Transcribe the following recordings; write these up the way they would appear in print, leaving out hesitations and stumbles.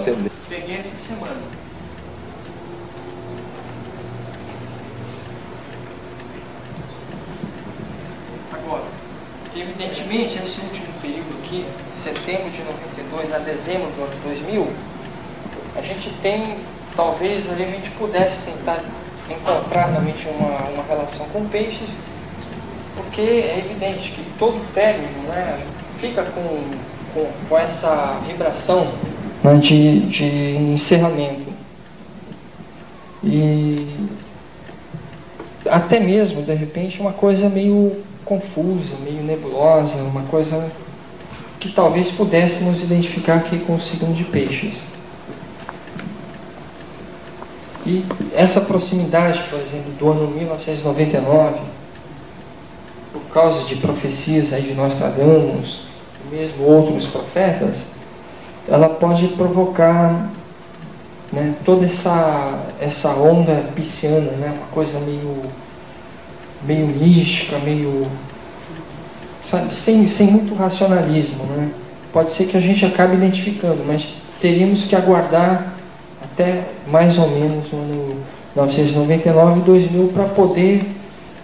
Peguei essa semana. Agora, evidentemente, esse último período aqui, setembro de 92 a dezembro do ano 2000, a gente tem, talvez ali a gente pudesse tentar encontrar realmente uma relação com peixes, porque é evidente que todo término, né, fica com essa vibração, né, de encerramento. E até mesmo, de repente, uma coisa meio confusa, meio nebulosa, uma coisa que talvez pudéssemos identificar aqui com o signo de peixes. E essa proximidade, por exemplo, do ano 1999, por causa de profecias aí de Nostradamus, e mesmo outros profetas, ela pode provocar, né, toda essa onda pisciana, né, uma coisa meio mística, meio, sabe, sem muito racionalismo, né? Pode ser que a gente acabe identificando, mas teríamos que aguardar até mais ou menos no ano 1999 e 2000 para poder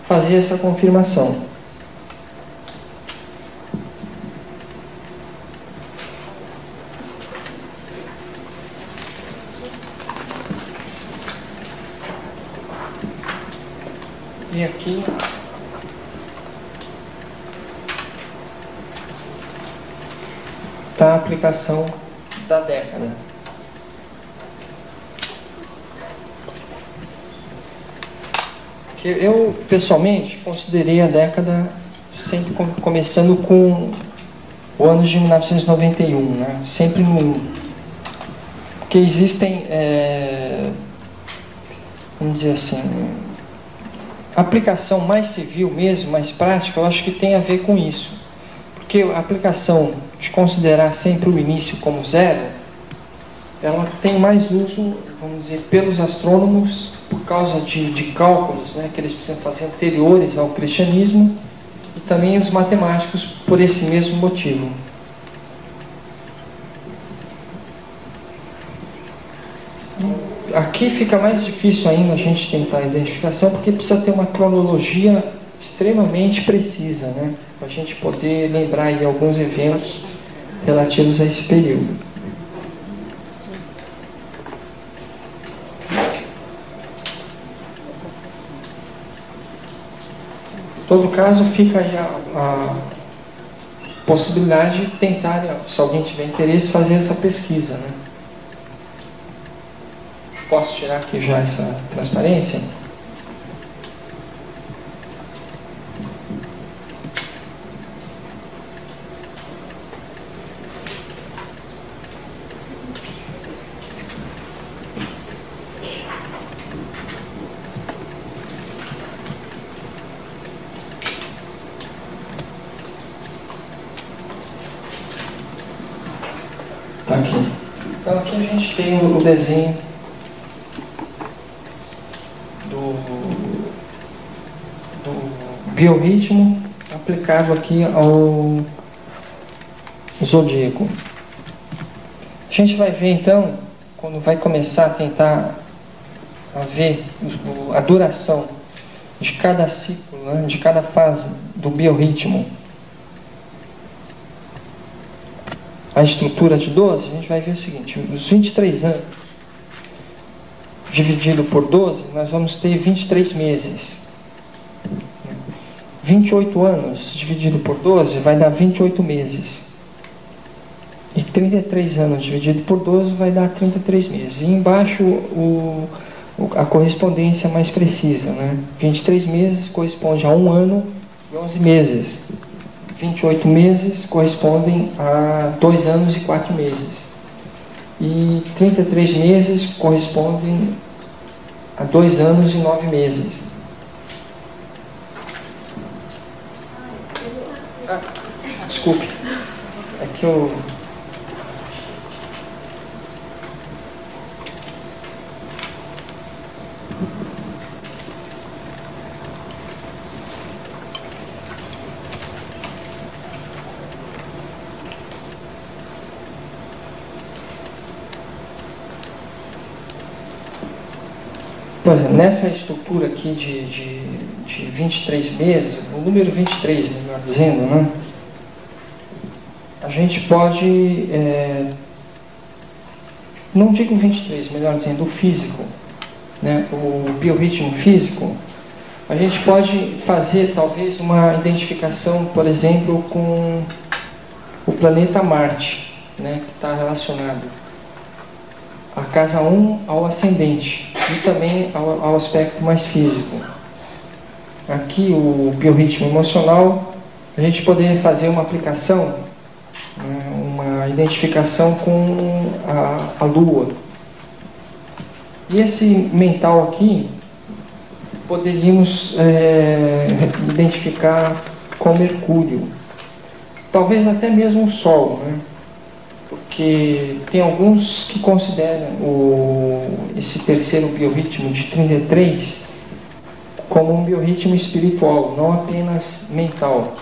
fazer essa confirmação. E aqui está a aplicação da década. Que eu, pessoalmente, considerei a década sempre começando com o ano de 1991, né? Sempre no 1. Porque existem, vamos dizer assim, a aplicação mais civil mesmo, mais prática, eu acho que tem a ver com isso. Porque a aplicação de considerar sempre o início como zero, ela tem mais uso, vamos dizer, pelos astrônomos, por causa de cálculos, né, que eles precisam fazer anteriores ao cristianismo, e também os matemáticos por esse mesmo motivo. Aqui fica mais difícil ainda a gente tentar a identificação, porque precisa ter uma cronologia extremamente precisa, né, para a gente poder lembrar aí alguns eventos relativos a esse período. Em todo caso, fica aí a possibilidade de tentar, se alguém tiver interesse, fazer essa pesquisa, né? Posso tirar aqui já essa transparência? Tá aqui. Então aqui a gente tem o desenho do biorritmo aplicado aqui ao zodíaco. A gente vai ver então, quando vai começar a tentar a ver a duração de cada ciclo, né, de cada fase do biorritmo, a estrutura de 12, a gente vai ver o seguinte: os 23 anos dividido por 12, nós vamos ter 23 meses. 28 anos dividido por 12 vai dar 28 meses. E 33 anos dividido por 12 vai dar 33 meses. E embaixo a correspondência mais precisa, né? 23 meses corresponde a 1 ano e 11 meses. 28 meses correspondem a 2 anos e 4 meses. E 33 meses correspondem a 2 anos e 9 meses. Desculpe. É que eu... por exemplo, nessa estrutura aqui de 23 meses, o número 23, melhor dizendo, né? A gente pode, não digo 23, melhor dizendo, o físico, né? O biorritmo físico, a gente pode fazer talvez uma identificação, por exemplo, com o planeta Marte, né? Que está relacionado a casa 1 ao ascendente e também ao aspecto mais físico. Aqui o biorritmo emocional, a gente poderia fazer uma aplicação, né, uma identificação com a Lua. E esse mental aqui, poderíamos identificar com Mercúrio. Talvez até mesmo o Sol, né? Porque tem alguns que consideram esse terceiro biorritmo de 33 como um biorritmo espiritual, não apenas mental.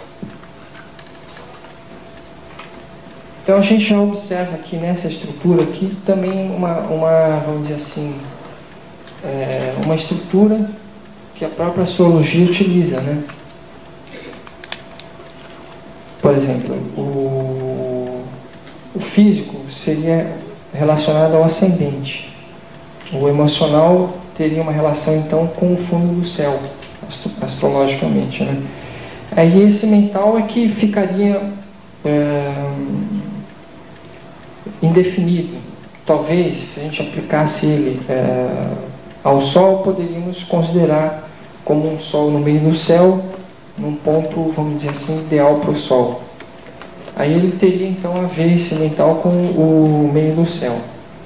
Então a gente já observa aqui nessa estrutura aqui também vamos dizer assim, uma estrutura que a própria astrologia utiliza, né? Por exemplo, o físico seria relacionado ao ascendente. O emocional teria uma relação, então, com o fundo do céu, astrologicamente, né? Aí esse mental é que ficaria indefinido. Talvez, se a gente aplicasse ele ao Sol, poderíamos considerar como um Sol no meio do céu, num ponto, vamos dizer assim, ideal para o Sol. Aí ele teria então a ver esse mental com o meio do céu,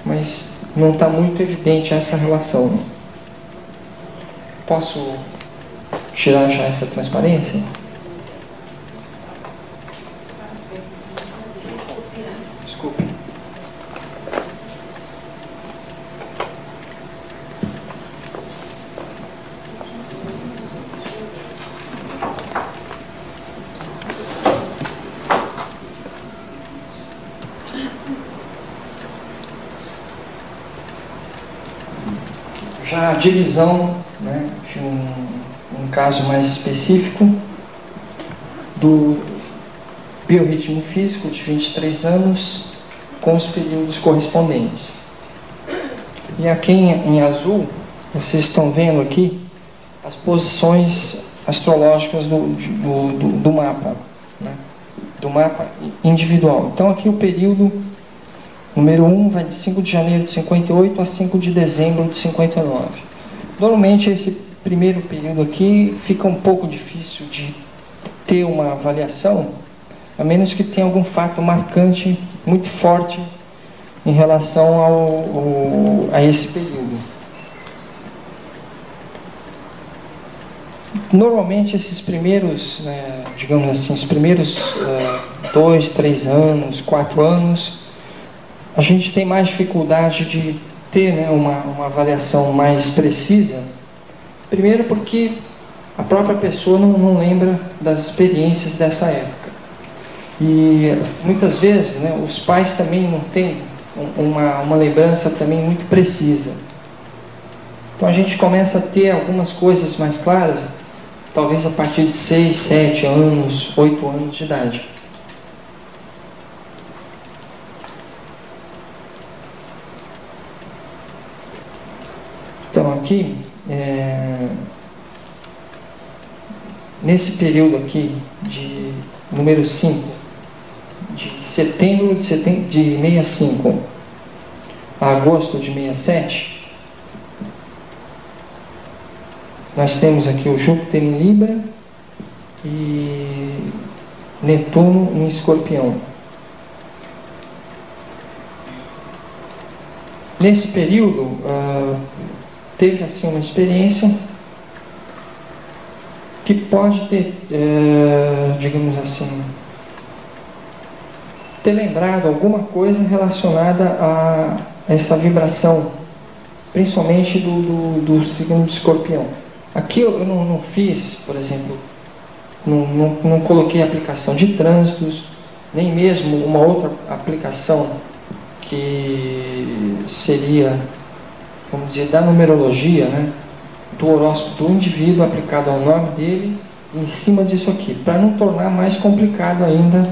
mas não está muito evidente essa relação. Posso tirar já essa transparência? Desculpe. Já a divisão, né, de um caso mais específico do biorritmo físico de 23 anos com os períodos correspondentes. E aqui em azul, vocês estão vendo aqui as posições astrológicas do mapa, né, do mapa individual. Então aqui o período número 1 vai de 5 de janeiro de 58 a 5 de dezembro de 59. Normalmente esse primeiro período aqui fica um pouco difícil de ter uma avaliação, a menos que tenha algum fato marcante, muito forte, em relação a esse período. Normalmente esses primeiros, digamos assim, os primeiros 2, 3 anos, 4 anos, a gente tem mais dificuldade de ter, né, uma avaliação mais precisa. Primeiro porque a própria pessoa não lembra das experiências dessa época. E muitas vezes, né, os pais também não têm uma lembrança também muito precisa. Então a gente começa a ter algumas coisas mais claras, talvez a partir de 6, 7 anos, 8 anos de idade. Então aqui, nesse período aqui de número 5, de setembro de 65 a agosto de 67, nós temos aqui o Júpiter em Libra e Netuno em Escorpião. Nesse período, teve assim uma experiência que pode ter, digamos assim, ter lembrado alguma coisa relacionada a essa vibração, principalmente do signo de Escorpião. Aqui eu não fiz, por exemplo, não coloquei aplicação de trânsitos, nem mesmo uma outra aplicação que seria, vamos dizer, da numerologia, né? do horóscopo do indivíduo aplicado ao nome dele em cima disso aqui, para não tornar mais complicado ainda,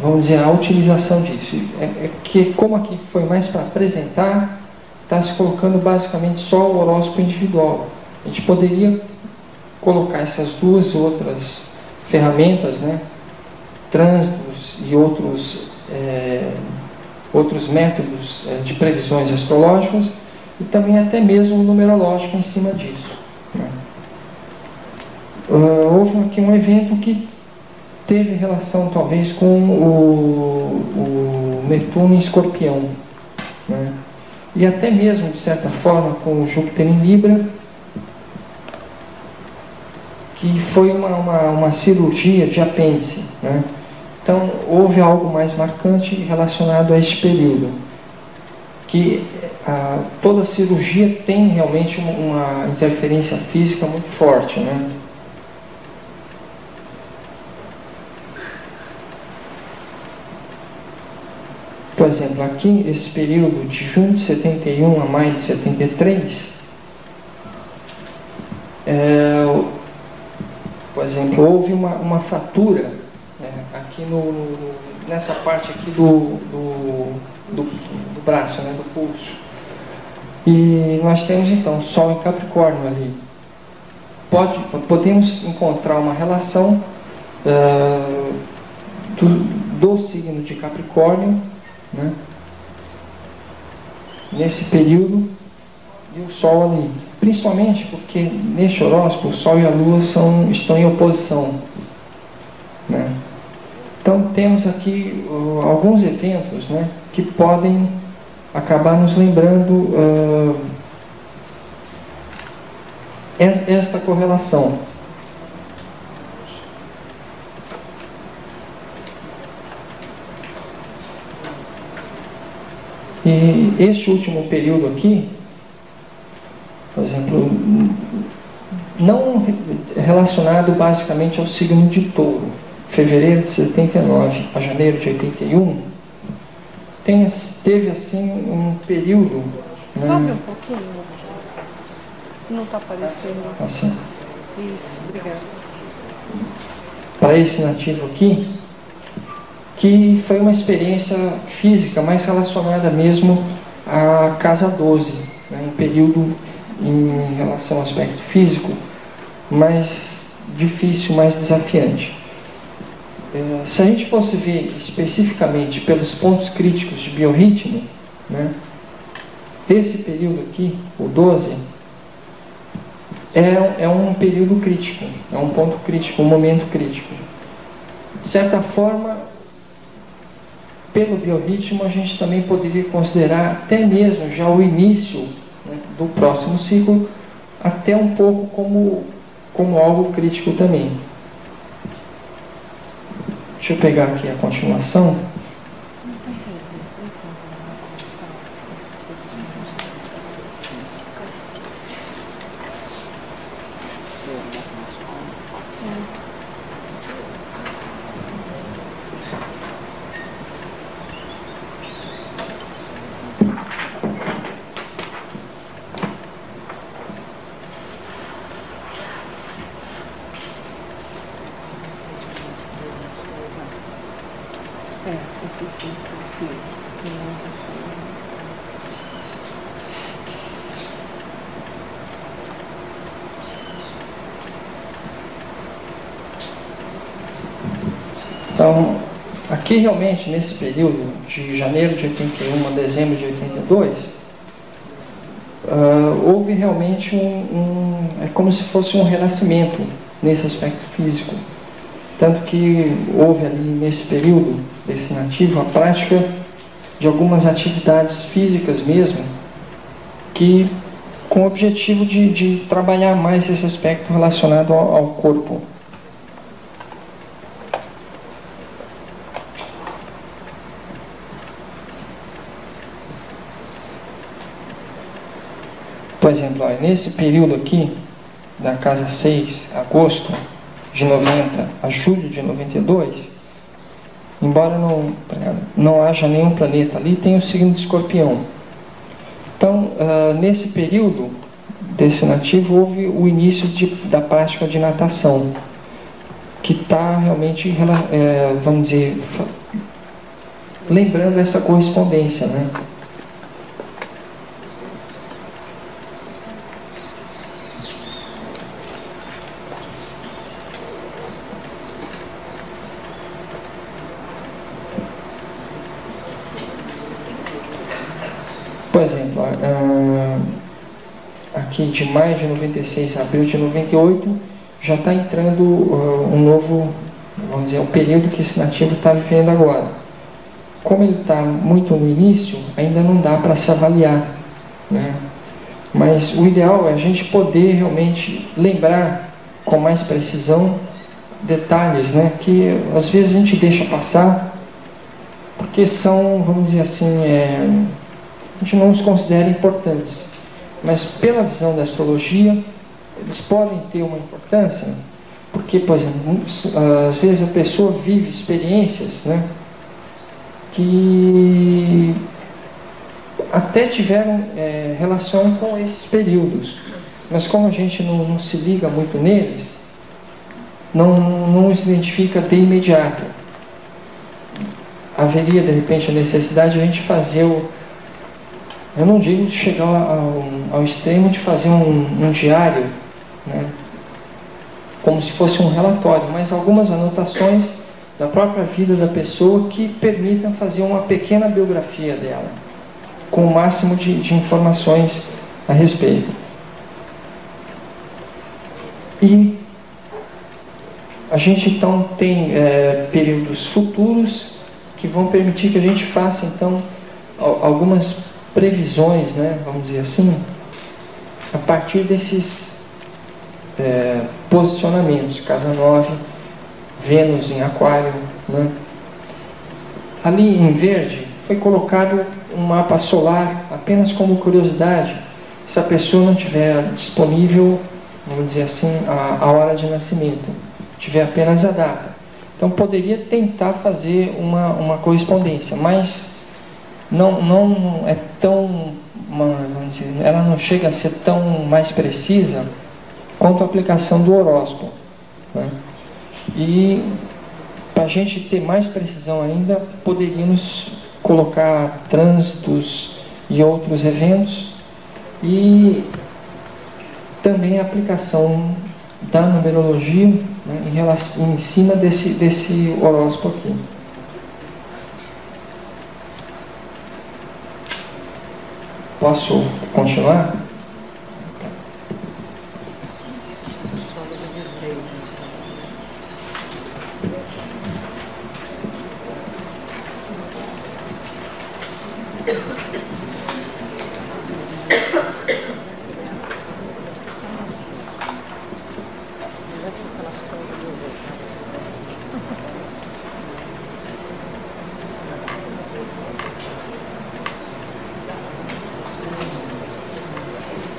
vamos dizer, a utilização disso. É que, como aqui foi mais para apresentar, está se colocando basicamente só o horóscopo individual. A gente poderia colocar essas duas outras ferramentas, né, trânsitos e outros métodos de previsões astrológicas, e também até mesmo numerológico em cima disso, né. Houve aqui um evento que teve relação talvez com o Netuno em Escorpião, né, e até mesmo de certa forma com o Júpiter em Libra, que foi uma cirurgia de apêndice, né. Então houve algo mais marcante relacionado a este período, que toda cirurgia tem realmente uma interferência física muito forte, né. Por exemplo, aqui, esse período de junho de 71 a maio de 73, por exemplo, houve uma fratura, né, aqui nessa parte aqui do braço, né, do pulso. E nós temos então Sol em Capricórnio ali. Podemos encontrar uma relação do signo de Capricórnio, né, nesse período, e o Sol ali, principalmente porque neste horóscopo o Sol e a Lua estão em oposição, né. Então temos aqui alguns eventos, né, que podem acabar nos lembrando esta correlação. E este último período aqui, por exemplo, não relacionado basicamente ao signo de Touro, fevereiro de 79 a janeiro de 81, teve assim um período... Sobe um pouquinho. Não está aparecendo. Assim. Isso, obrigada. Para esse nativo aqui, que foi uma experiência física mais relacionada mesmo à casa 12, né, um período em relação ao aspecto físico mais difícil, mais desafiante. Se a gente fosse ver especificamente pelos pontos críticos de biorritmo, né, esse período aqui, o 12, é um período crítico, é um ponto crítico, um momento crítico. De certa forma, pelo biorritmo, a gente também poderia considerar até mesmo já o início, né, do próximo ciclo, até um pouco como algo crítico também. Deixa eu pegar aqui a continuação. Então, aqui realmente, nesse período de janeiro de 81 a dezembro de 82, houve realmente é como se fosse um renascimento nesse aspecto físico. Tanto que houve ali nesse período desse nativo a prática de algumas atividades físicas mesmo, que com o objetivo de trabalhar mais esse aspecto relacionado ao corpo. Por exemplo, ó, nesse período aqui, da casa 6, agosto de 90 a julho de 92, embora não haja nenhum planeta ali, tem o signo de Escorpião. Então, nesse período, desse nativo, houve o início da prática de natação, que está realmente, vamos dizer, lembrando essa correspondência, né? Por exemplo, aqui de maio de 96 a abril de 98, já está entrando um novo, vamos dizer, o período que esse nativo está vivendo agora. Como ele está muito no início, ainda não dá para se avaliar, né? Mas o ideal é a gente poder realmente lembrar com mais precisão detalhes, né, que às vezes a gente deixa passar, porque são, vamos dizer assim, a gente não os considera importantes, mas pela visão da astrologia, eles podem ter uma importância, porque, por exemplo, às vezes a pessoa vive experiências, né, que até tiveram relação com esses períodos, mas como a gente não se liga muito neles, não os identifica de imediato. Haveria, de repente, a necessidade de a gente fazer eu não digo de chegar ao extremo de fazer um diário, né, como se fosse um relatório, mas algumas anotações da própria vida da pessoa que permitam fazer uma pequena biografia dela, com o máximo de informações a respeito. E a gente então tem períodos futuros que vão permitir que a gente faça então algumas previsões, né, vamos dizer assim, a partir desses posicionamentos. Casa 9, Vênus em Aquário, né? Ali em verde foi colocado um mapa solar apenas como curiosidade, se a pessoa não tiver disponível, vamos dizer assim, a hora de nascimento, tiver apenas a data. Então poderia tentar fazer uma correspondência, mas não é tão, vamos dizer, ela não chega a ser tão mais precisa quanto a aplicação do horóscopo, né? E para a gente ter mais precisão ainda, poderíamos colocar trânsitos e outros eventos, e também a aplicação da numerologia, né, em cima desse horóscopo aqui. Posso continuar?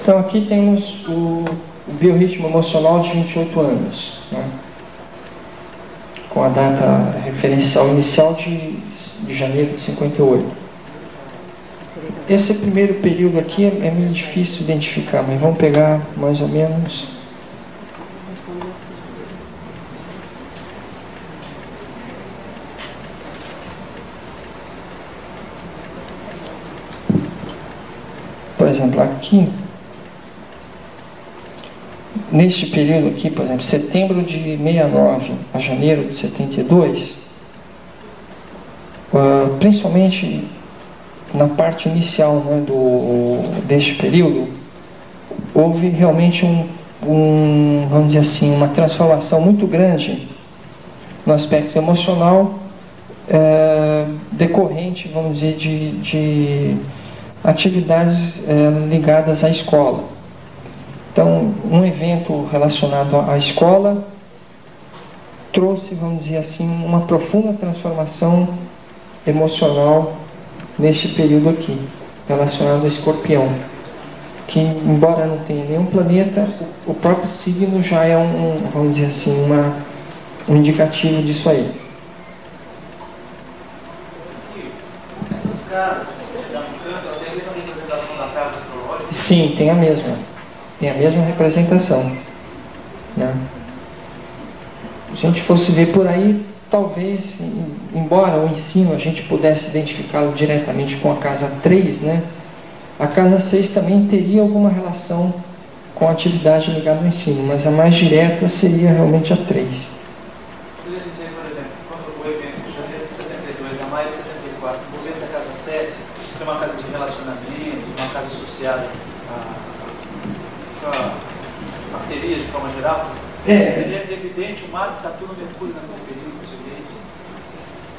Então aqui temos o biorritmo emocional de 28 anos, né, com a data referencial inicial de janeiro de 58. Esse primeiro período aqui é meio difícil identificar, mas vamos pegar mais ou menos. Por exemplo, aqui, neste período aqui, por exemplo, setembro de 69 a janeiro de 72, principalmente na parte inicial, né, deste período, houve realmente vamos dizer assim, uma transformação muito grande no aspecto emocional, decorrente, vamos dizer, de atividades ligadas à escola. Então, um evento relacionado à escola trouxe, vamos dizer assim, uma profunda transformação emocional neste período aqui, relacionado a Escorpião, que, embora não tenha nenhum planeta, o próprio signo já é vamos dizer assim, um indicativo disso aí. Essas caras, tem a mesma representação da casa astrológica? Sim, tem a mesma. tem a mesma representação, né? Se a gente fosse ver por aí, talvez, embora o ensino a gente pudesse identificá-lo diretamente com a casa 3, né? A casa 6 também teria alguma relação com a atividade ligada ao ensino, mas a mais direta seria realmente a 3. Eu queria dizer, por exemplo, quando o evento de janeiro de 72 a maio de 74, envolvesse a casa 7, que é uma casa de relacionamento, uma casa associada a parcerias de forma geral, seria evidente o Marte, Saturno e Mercúrio naquele período,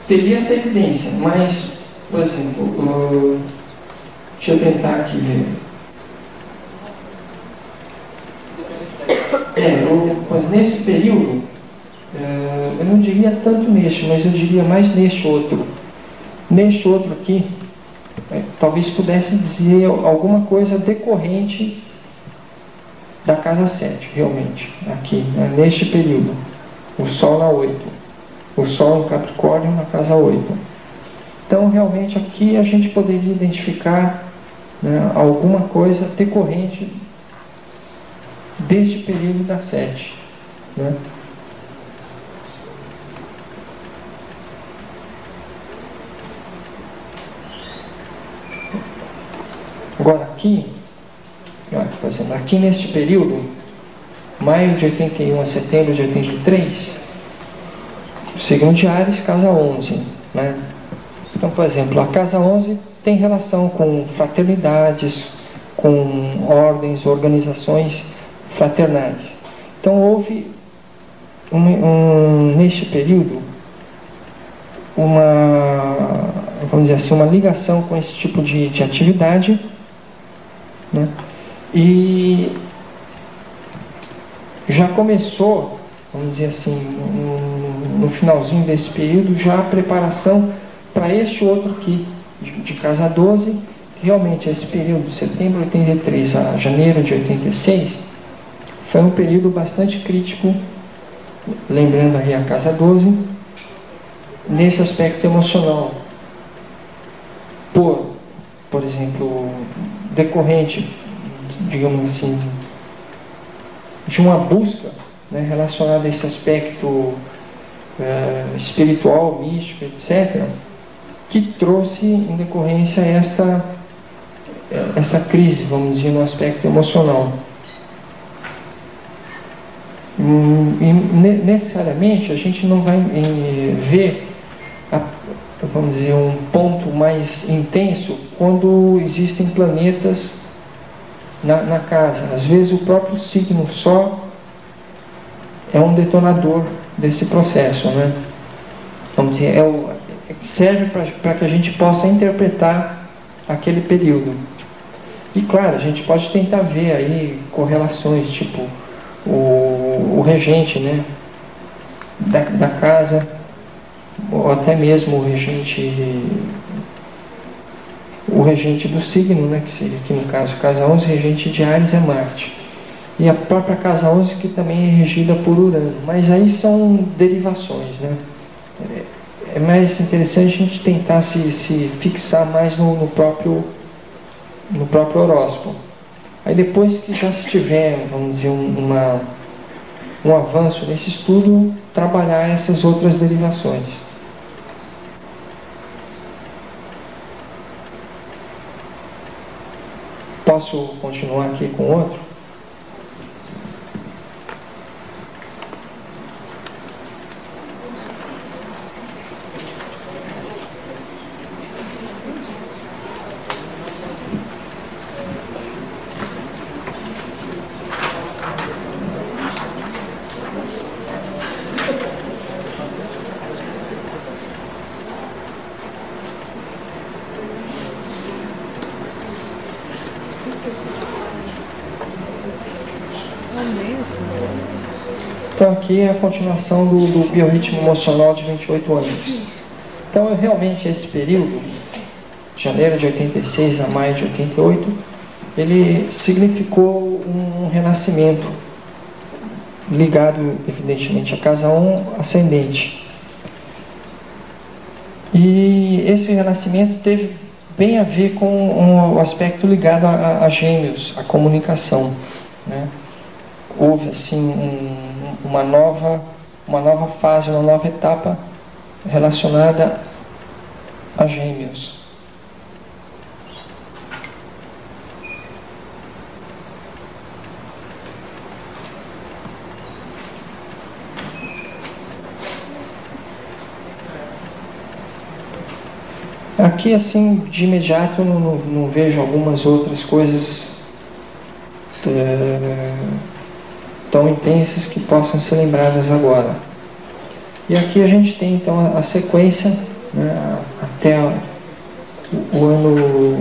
teria essa evidência, mas, por exemplo, deixa eu tentar aqui ver. Mas nesse período, eu não diria tanto neste, mas eu diria mais neste outro. Neste outro aqui, talvez pudesse dizer alguma coisa decorrente da casa 7, realmente, aqui, né, neste período. O Sol na 8. O Sol em Capricórnio na casa 8. Então, realmente, aqui a gente poderia identificar, né, alguma coisa decorrente deste período da 7. Né? Agora, aqui, por exemplo, aqui neste período, maio de 81 a setembro de 83, signo de Áries, casa 11. Né? Então, por exemplo, a casa 11 tem relação com fraternidades, com ordens, organizações fraternais. Então, houve, neste período, vamos dizer assim, uma ligação com esse tipo de atividade, né? E já começou, vamos dizer assim, no finalzinho desse período, já a preparação para este outro aqui, de casa 12, que realmente esse período de setembro de 83 a janeiro de 86, foi um período bastante crítico, lembrando aí a casa 12, nesse aspecto emocional. Por exemplo, decorrente, digamos assim, de uma busca, né, relacionada a esse aspecto espiritual, místico, etc., que trouxe em decorrência essa crise, vamos dizer, no aspecto emocional. E necessariamente a gente não vai ver, vamos dizer, um ponto mais intenso quando existem planetas na casa. Às vezes o próprio signo só é um detonador desse processo, né? Vamos dizer, serve para que a gente possa interpretar aquele período. E claro, a gente pode tentar ver aí correlações, tipo o regente, né, da casa, ou até mesmo o regente do signo, né, que seria aqui no caso, casa 11, regente de Áries é Marte. E a própria casa 11, que também é regida por Urano. Mas aí são derivações, né? É mais interessante a gente tentar se fixar mais no próprio horóscopo. Aí depois que já se tiver, vamos dizer, um avanço nesse estudo, trabalhar essas outras derivações. Posso continuar aqui com outro? Então aqui é a continuação do biorritmo emocional de 28 anos. Então realmente esse período, de janeiro de 86 a maio de 88, ele significou um renascimento, ligado evidentemente à casa 1 ascendente. E esse renascimento teve bem a ver com o aspecto ligado a gêmeos, a comunicação, né? Houve assim uma nova fase, uma nova etapa relacionada a Gêmeos. Aqui, assim, de imediato, eu não vejo algumas outras coisas tão intensas que possam ser lembradas agora. E aqui a gente tem, então, a sequência, né, até o ano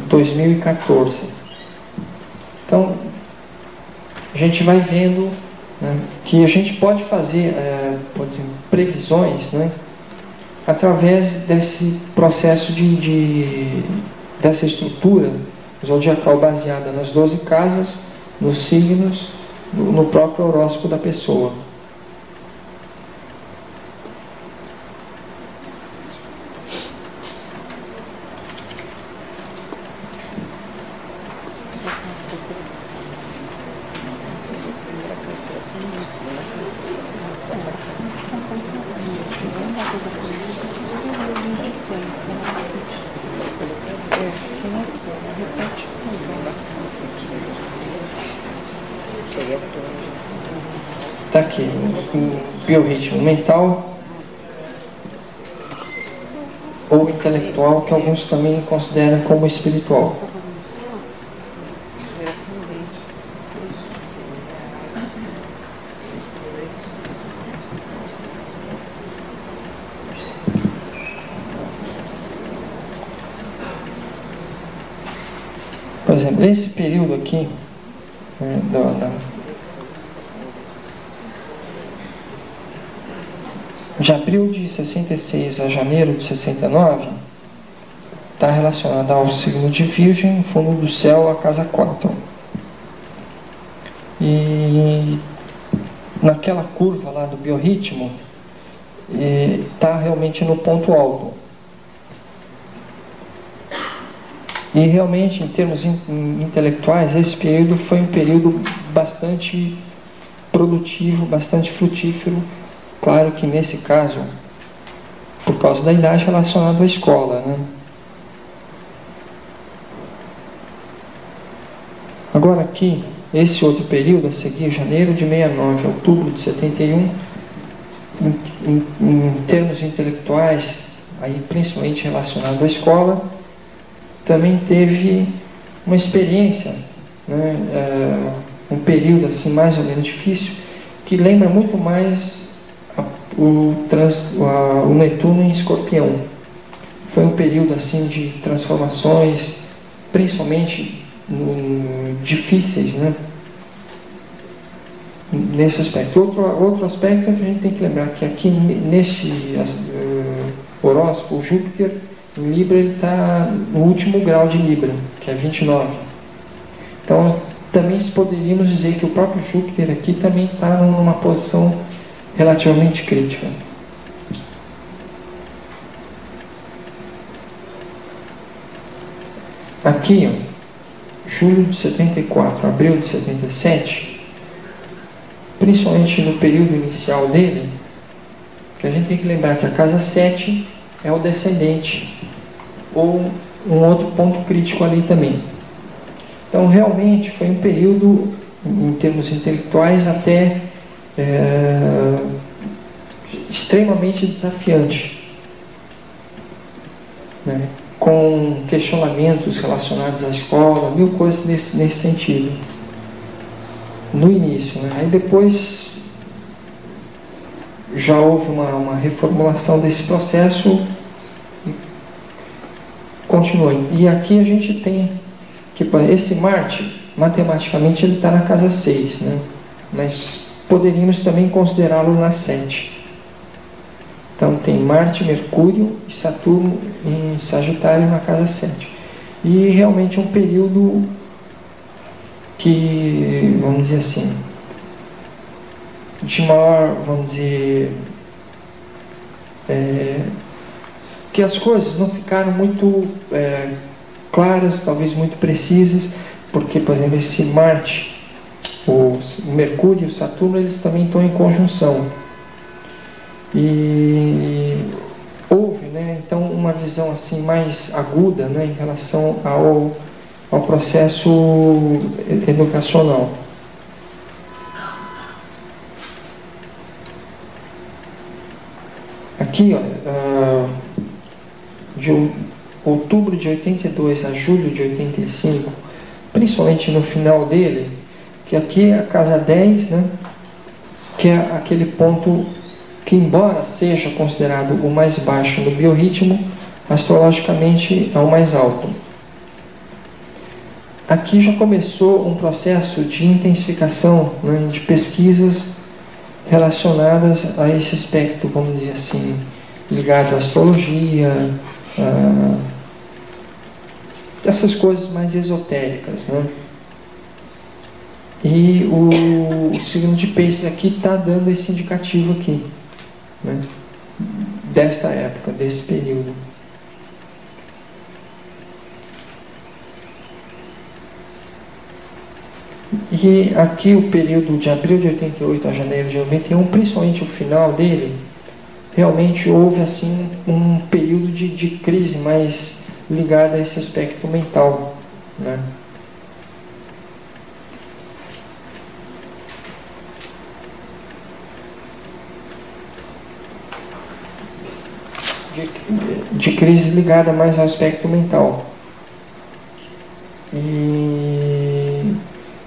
2014. Então, a gente vai vendo, né, que a gente pode fazer previsões, né, através desse processo dessa estrutura zodiacal baseada nas 12 casas, nos signos, no próprio horóscopo da pessoa. Está aqui, o biorritmo mental ou intelectual, que alguns também consideram como espiritual. Por exemplo, esse período aqui, né, de abril de 66 a janeiro de 69, está relacionado ao signo de Virgem, fundo do céu, a casa 4. E naquela curva lá do biorritmo, está realmente no ponto alto. E realmente, em termos intelectuais, esse período foi um período bastante produtivo, bastante frutífero. Claro que nesse caso, por causa da idade, relacionado à escola, né? Agora aqui, esse outro período a seguir, janeiro de 69 a outubro de 71, em termos intelectuais, aí principalmente relacionado à escola, também teve uma experiência, né, um período assim mais ou menos difícil, que lembra muito mais o Netuno em Escorpião. Foi um período assim de transformações, principalmente difíceis, né, nesse aspecto. Outro aspecto é que a gente tem que lembrar que aqui neste horóscopo, o Júpiter em Libra, ele está no último grau de Libra, que é 29. Então, também poderíamos dizer que o próprio Júpiter aqui também está numa posição relativamente crítica. Aqui, ó, julho de 74, abril de 77, principalmente no período inicial dele, que a gente tem que lembrar que a casa 7 é o descendente, ou um outro ponto crítico ali também. Então, realmente, foi um período, em termos intelectuais, até extremamente desafiante, né? Com questionamentos relacionados à escola, mil coisas nesse sentido, no início, né? Aí depois já houve uma reformulação desse processo e continua. E aqui a gente tem que esse Marte, matematicamente, ele está na casa 6, né? Mas poderíamos também considerá-lo na 7. Então tem Marte, Mercúrio e Saturno em Sagitário na casa 7. E realmente um período que, vamos dizer assim, de maior, vamos dizer, que as coisas não ficaram muito claras, talvez muito precisas, porque, por exemplo, esse Marte o Mercúrio e o Saturno, eles também estão em conjunção. E houve, né, então, uma visão assim mais aguda, né, em relação ao processo educacional. Aqui, ó, de outubro de 82 a julho de 85, principalmente no final dele, que aqui é a casa 10, né, que é aquele ponto que, embora seja considerado o mais baixo no biorritmo, astrologicamente é o mais alto. Aqui já começou um processo de intensificação, né, de pesquisas relacionadas a esse aspecto, vamos dizer assim, ligado à astrologia, essas coisas mais esotéricas, né? E o signo de Peixes aqui está dando esse indicativo aqui, né, desta época, desse período. E aqui o período de abril de 88 a janeiro de 91, principalmente o final dele, realmente houve assim um período de crise mais ligado a esse aspecto mental, né? De crise ligada mais ao aspecto mental. E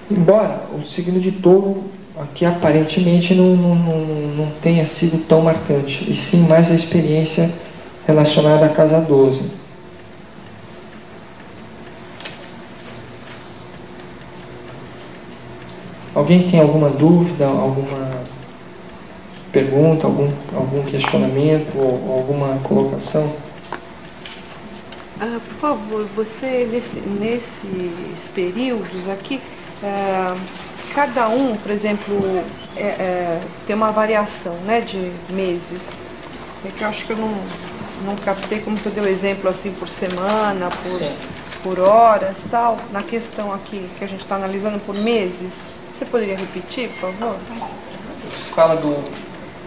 embora o signo de Touro aqui aparentemente não tenha sido tão marcante, e sim mais a experiência relacionada à casa 12. Alguém tem alguma dúvida, alguma pergunta, algum questionamento ou alguma colocação? Por favor, você, nesses períodos aqui, cada um, por exemplo, tem uma variação, né, de meses. É que eu acho que eu não captei, como você deu exemplo, assim, por semana, por horas, tal. Na questão aqui, que a gente está analisando por meses, você poderia repetir, por favor? Você fala do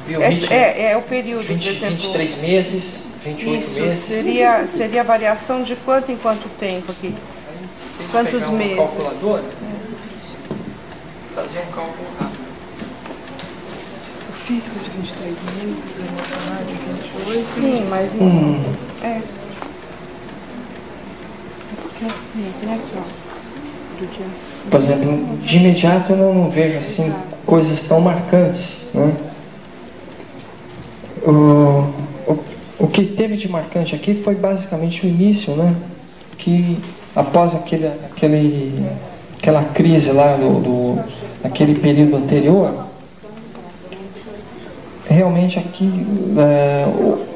biorritmo? É o período, 23 meses, 28 isso, meses. Seria a variação de quanto em quanto tempo aqui? Quantos meses? Calculadora? Fazer um cálculo rápido. O físico de 23 meses, o emocional de 28. Sim, mas porque assim, né, aqui, ó, do dia 5. Por exemplo, de imediato eu não vejo assim coisas tão marcantes, né? O que teve de marcante aqui foi basicamente o início, né? Que após aquela crise lá naquele período anterior, realmente aqui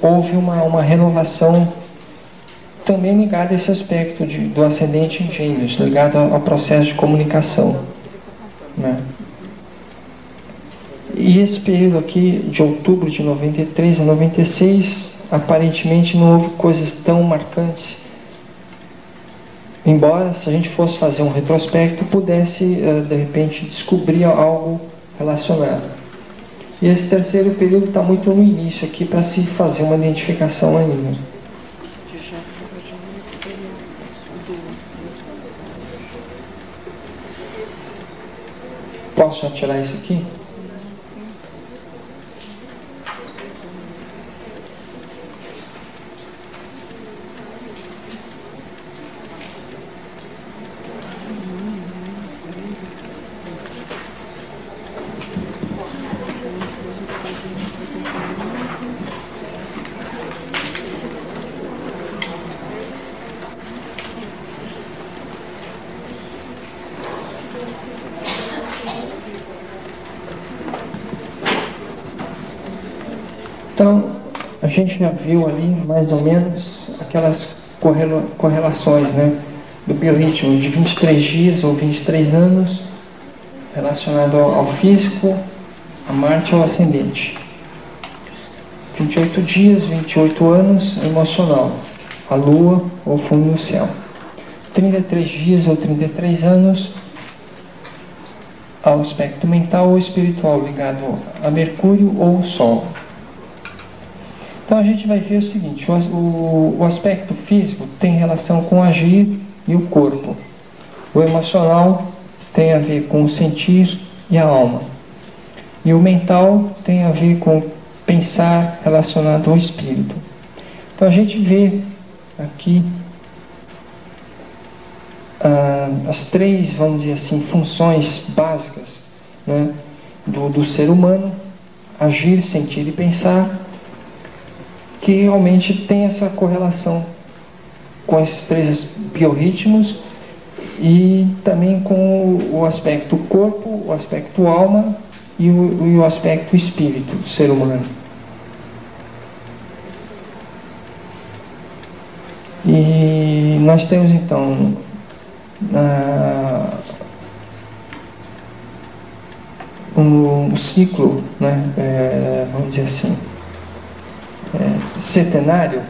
houve uma renovação também ligada a esse aspecto do ascendente em Gêmeos, ligado ao processo de comunicação, né? E esse período aqui, de outubro de 93 a 96, aparentemente não houve coisas tão marcantes, embora, se a gente fosse fazer um retrospecto, pudesse, de repente, descobrir algo relacionado. E esse terceiro período está muito no início aqui para se fazer uma identificação ainda. Posso já tirar isso aqui? Então, a gente já viu ali mais ou menos aquelas correlações, né, do biorritmo de 23 dias ou 23 anos relacionado ao físico, a Marte ou ascendente. 28 dias, 28 anos, emocional, a Lua ou fundo do céu. 33 dias ou 33 anos, ao aspecto mental ou espiritual ligado a Mercúrio ou Sol. Então a gente vai ver o seguinte, o aspecto físico tem relação com o agir e o corpo. O emocional tem a ver com o sentir e a alma. E o mental tem a ver com pensar relacionado ao espírito. Então a gente vê aqui as três, vamos dizer assim, funções básicas, né, do ser humano: agir, sentir e pensar, que realmente tem essa correlação com esses três biorritmos e também com o aspecto corpo, o aspecto alma e o aspecto espírito do ser humano. E nós temos então um ciclo, né, vamos dizer assim, setenário.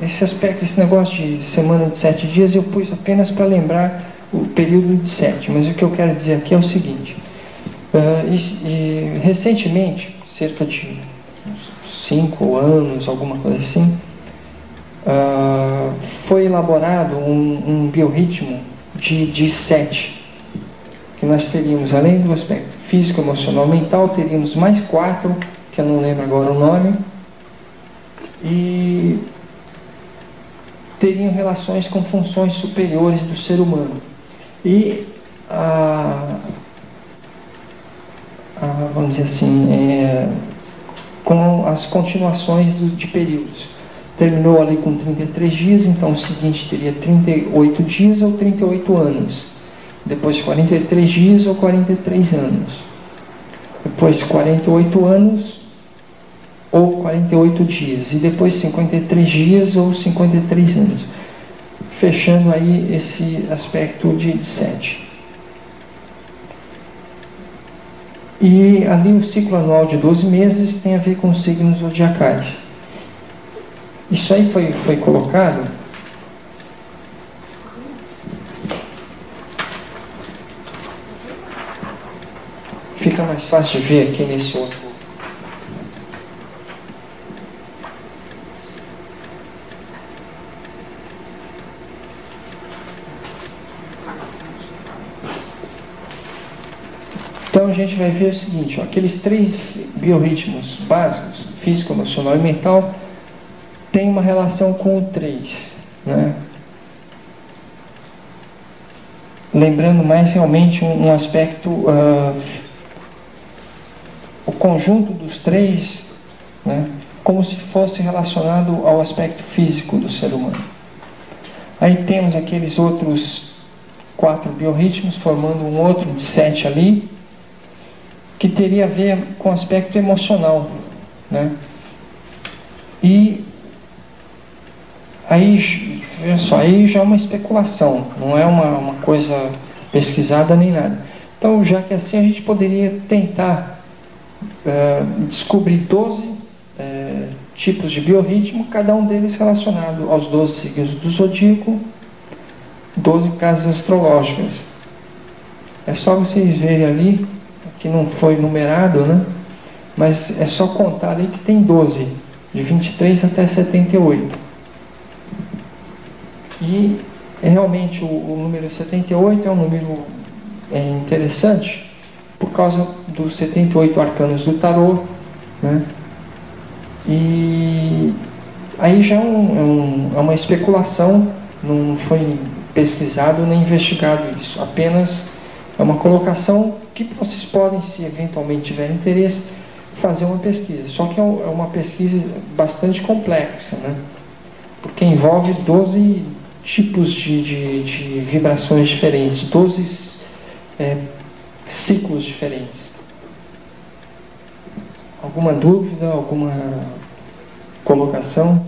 Esse aspecto, esse negócio de semana de 7 dias eu pus apenas para lembrar o período de 7, mas o que eu quero dizer aqui é o seguinte: recentemente, cerca de uns 5 anos, alguma coisa assim, foi elaborado um biorritmo de 7, que nós teríamos, além do aspecto físico, emocional, mental, teríamos mais 4, que eu não lembro agora o nome, e teriam relações com funções superiores do ser humano. E vamos dizer assim, com as continuações de períodos. Terminou ali com 33 dias, então o seguinte teria 38 dias ou 38 anos. Depois 43 dias ou 43 anos. Depois 48 anos ou 48 dias. E depois 53 dias ou 53 anos. Fechando aí esse aspecto de 7. E ali o ciclo anual de 12 meses tem a ver com os signos zodiacais. Isso aí foi colocado fica mais fácil de ver aqui nesse outro. Então a gente vai ver o seguinte, ó, aqueles 3 biorritmos básicos, físico, emocional e mental, tem uma relação com o 3, né? Lembrando mais realmente um aspecto, o conjunto dos 3, né, como se fosse relacionado ao aspecto físico do ser humano. Aí temos aqueles outros 4 biorritmos, formando um outro de 7 ali, que teria a ver com o aspecto emocional, né? E aí, veja só, aí já é uma especulação, não é uma coisa pesquisada nem nada. Então, já que assim, a gente poderia tentar descobrir 12 tipos de biorritmo, cada um deles relacionado aos 12 signos do zodíaco, 12 casas astrológicas. É só vocês verem ali, que não foi numerado, né? Mas é só contar ali que tem 12, de 23 até 78. E realmente o número 78 é um número interessante por causa dos 78 arcanos do tarô, né? E aí já é uma especulação, não foi pesquisado nem investigado isso, apenas é uma colocação que vocês podem, se eventualmente tiverem interesse, fazer uma pesquisa. Só que é uma pesquisa bastante complexa, né? Porque envolve 12 tipos de vibrações diferentes, 12 ciclos diferentes. Alguma dúvida, alguma colocação?